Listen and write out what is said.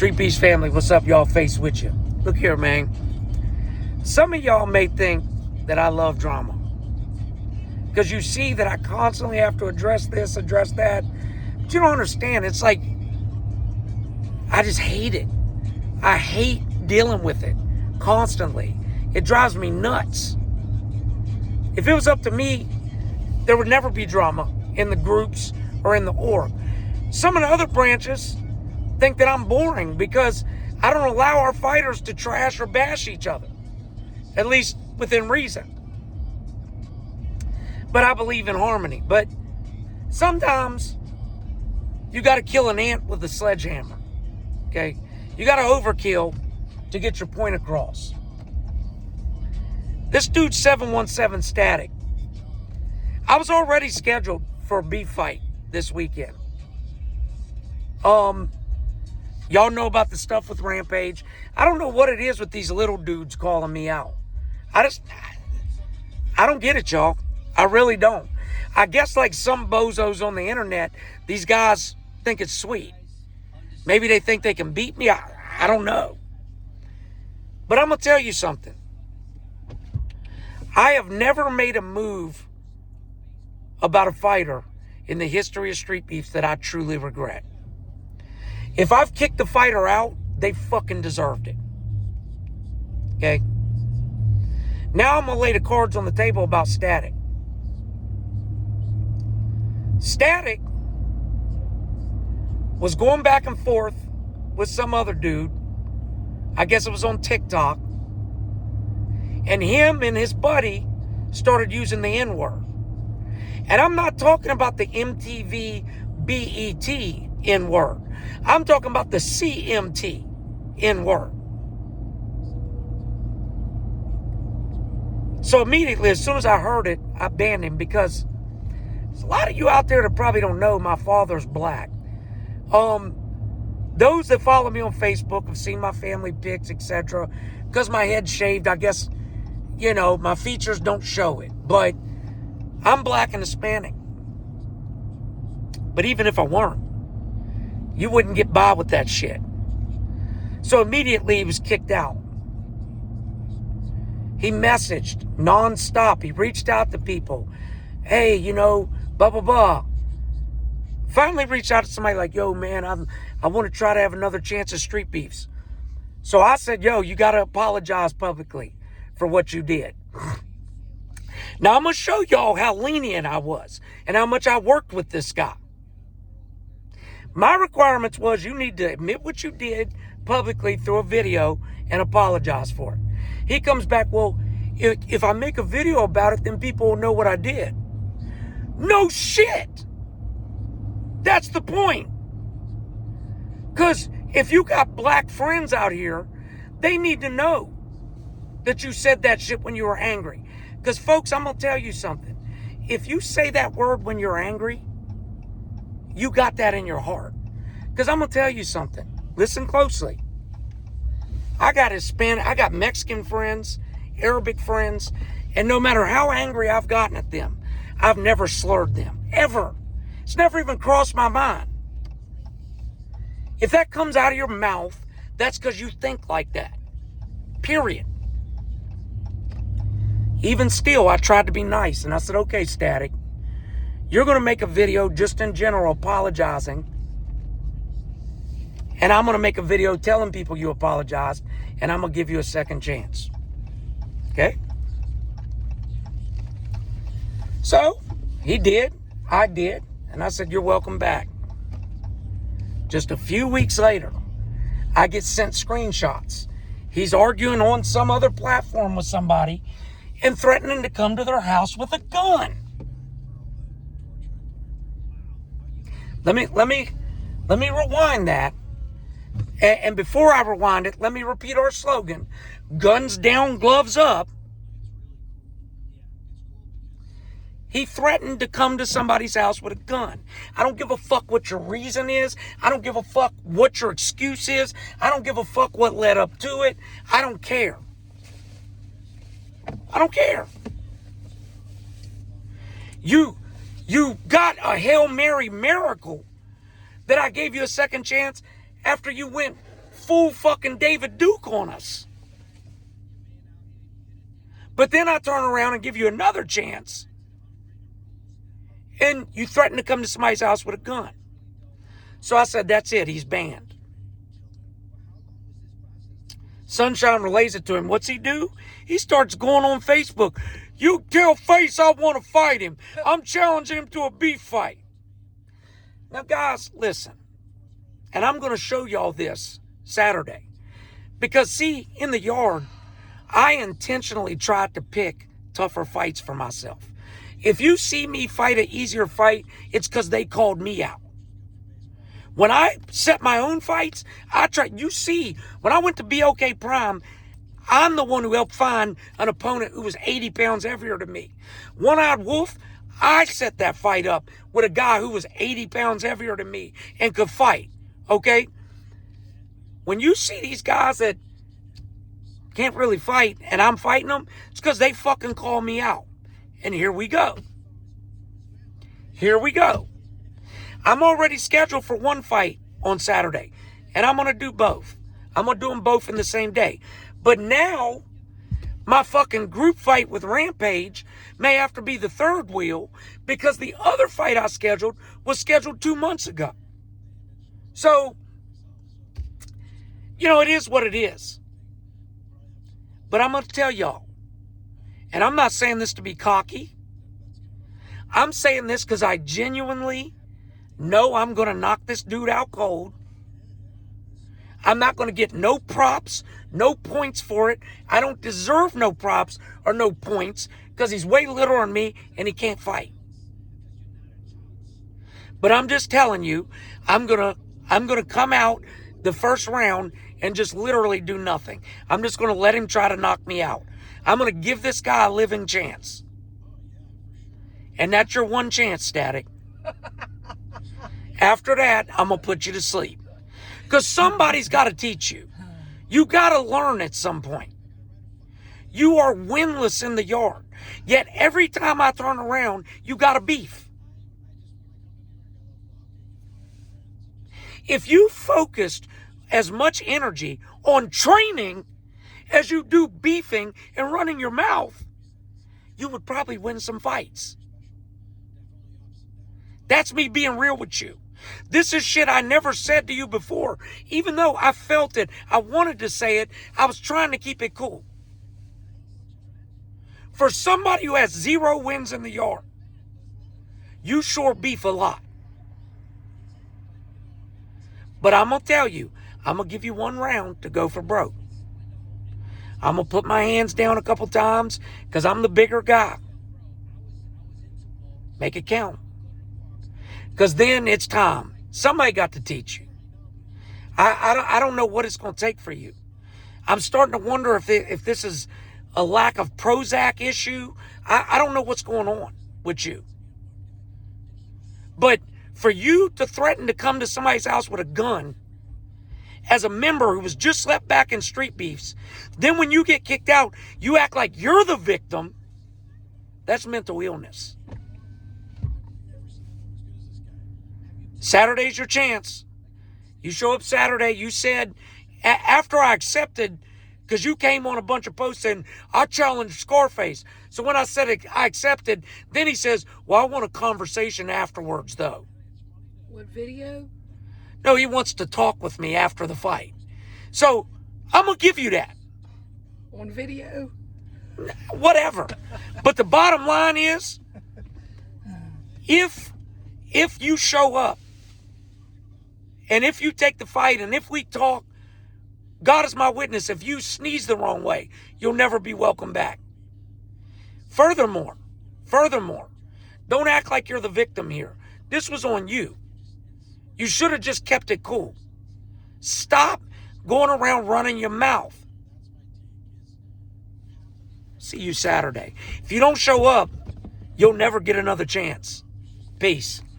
Streetbeefs family, what's up, y'all? Face with you. Look here, man. Some of y'all may think that I love drama because you see that I constantly have to address this, address that. But you don't understand. It's like, I just hate it. I hate dealing with it constantly. It drives me nuts. If it was up to me, there would never be drama in the groups or in the org. Some of the other branches think that I'm boring because I don't allow our fighters to trash or bash each other, at least within reason. But I believe in harmony. But sometimes you got to kill an ant with a sledgehammer, okay? You got to overkill to get your point across. This dude 717 Static, I was already scheduled for a beef fight this weekend. Y'all know about the stuff with Rampage. I don't know what it is with these little dudes calling me out. I don't get it, y'all. I really don't. I guess like some bozos on the internet, these guys think it's sweet. Maybe they think they can beat me. I don't know. But I'm going to tell you something. I have never made a move about a fighter in the history of Street Beefs that I truly regret. If I've kicked the fighter out, they fucking deserved it. Okay? Now I'm going to lay the cards on the table about Static. Static was going back and forth with some other dude. I guess it was on TikTok. And him and his buddy started using the N-word. And I'm not talking about the MTV BET N-word. I'm talking about the CMT N-word. So immediately, as soon as I heard it, I banned him because there's a lot of you out there that probably don't know my father's black. Those that follow me on Facebook have seen my family pics, etc. Because my head's shaved, I guess, you know, my features don't show it. But I'm black and Hispanic. But even if I weren't, you wouldn't get by with that shit. So immediately he was kicked out. He messaged nonstop. He reached out to people. Hey, you know, blah, blah, blah. Finally reached out to somebody like, yo, man, I want to try to have another chance at Street Beefs. So I said, yo, you got to apologize publicly for what you did. Now I'm going to show y'all how lenient I was and how much I worked with this guy. My requirements was you need to admit what you did publicly through a video and apologize for it. He comes back, well, if I make a video about it, then people will know what I did. No shit. That's the point. Because if you got black friends out here, they need to know that you said that shit when you were angry. Because, folks, I'm going to tell you something. If you say that word when you're angry, you got that in your heart. Because I'm going to tell you something. Listen closely. I got Hispanic, I got Mexican friends, Arabic friends, and no matter how angry I've gotten at them, I've never slurred them. Ever. It's never even crossed my mind. If that comes out of your mouth, that's because you think like that. Period. Even still, I tried to be nice, and I said, okay, Static, you're going to make a video just in general apologizing, and I'm going to make a video telling people you apologized, and I'm going to give you a second chance. Okay? So, he did, I did, and I said, you're welcome back. Just a few weeks later, I get sent screenshots. He's arguing on some other platform with somebody and threatening to come to their house with a gun. Let me rewind that. And before I rewind it, let me repeat our slogan. Guns down, gloves up. He threatened to come to somebody's house with a gun. I don't give a fuck what your reason is. I don't give a fuck what your excuse is. I don't give a fuck what led up to it. I don't care. I don't care. You got a Hail Mary miracle that I gave you a second chance after you went full fucking David Duke on us. But then I turn around and give you another chance, and you threaten to come to somebody's house with a gun. So I said, that's it, he's banned. Sunshine relays it to him. What's he do? He starts going on Facebook. You tell Face I want to fight him. I'm challenging him to a beef fight. Now, guys, listen. And I'm going to show y'all this Saturday. Because, see, in the yard, I intentionally tried to pick tougher fights for myself. If you see me fight an easier fight, it's because they called me out. When I set my own fights, I try. You see, when I went to BOK Prime, I'm the one who helped find an opponent who was 80 pounds heavier than me. One-Eyed Wolf, I set that fight up with a guy who was 80 pounds heavier than me and could fight, okay? When you see these guys that can't really fight and I'm fighting them, it's because they fucking call me out. And here we go. Here we go. I'm already scheduled for one fight on Saturday, and I'm going to do both. I'm going to do them both in the same day. But now, my fucking group fight with Rampage may have to be the third wheel because the other fight I scheduled was scheduled 2 months ago. So, you know, it is what it is. But I'm going to tell y'all, and I'm not saying this to be cocky. I'm saying this because I genuinely know I'm going to knock this dude out cold. I'm not going to get no props, no points for it. I don't deserve no props or no points because he's way littler than me and he can't fight. But I'm just telling you, I'm gonna come out the first round and just literally do nothing. I'm just going to let him try to knock me out. I'm going to give this guy a living chance. And that's your one chance, Static. After that, I'm going to put you to sleep. Because somebody's got to teach you. You got to learn at some point. You are winless in the yard. Yet every time I turn around, you got a beef. If you focused as much energy on training as you do beefing and running your mouth, you would probably win some fights. That's me being real with you. This is shit I never said to you before. Even though I felt it, I wanted to say it, I was trying to keep it cool. For somebody who has 0 wins in the yard, you sure beef a lot. But I'm going to tell you, I'm going to give you one round to go for broke. I'm going to put my hands down a couple times because I'm the bigger guy. Make it count. Because then it's time. Somebody got to teach you. I don't know what it's going to take for you. I'm starting to wonder if this is a lack of Prozac issue. I don't know what's going on with you. But for you to threaten to come to somebody's house with a gun as a member who was just let back in Streetbeefs, then when you get kicked out, you act like you're the victim, that's mental illness. Saturday's your chance. You show up Saturday. You said, after I accepted, because you came on a bunch of posts saying, I challenged Scarface. So when I said I accepted, then he says, well, I want a conversation afterwards, though. What video? No, he wants to talk with me after the fight. So I'm going to give you that. On video? Whatever. But the bottom line is, if you show up, and if you take the fight, and if we talk, God is my witness, if you sneeze the wrong way, you'll never be welcome back. Furthermore, don't act like you're the victim here. This was on you. You should have just kept it cool. Stop going around running your mouth. See you Saturday. If you don't show up, you'll never get another chance. Peace.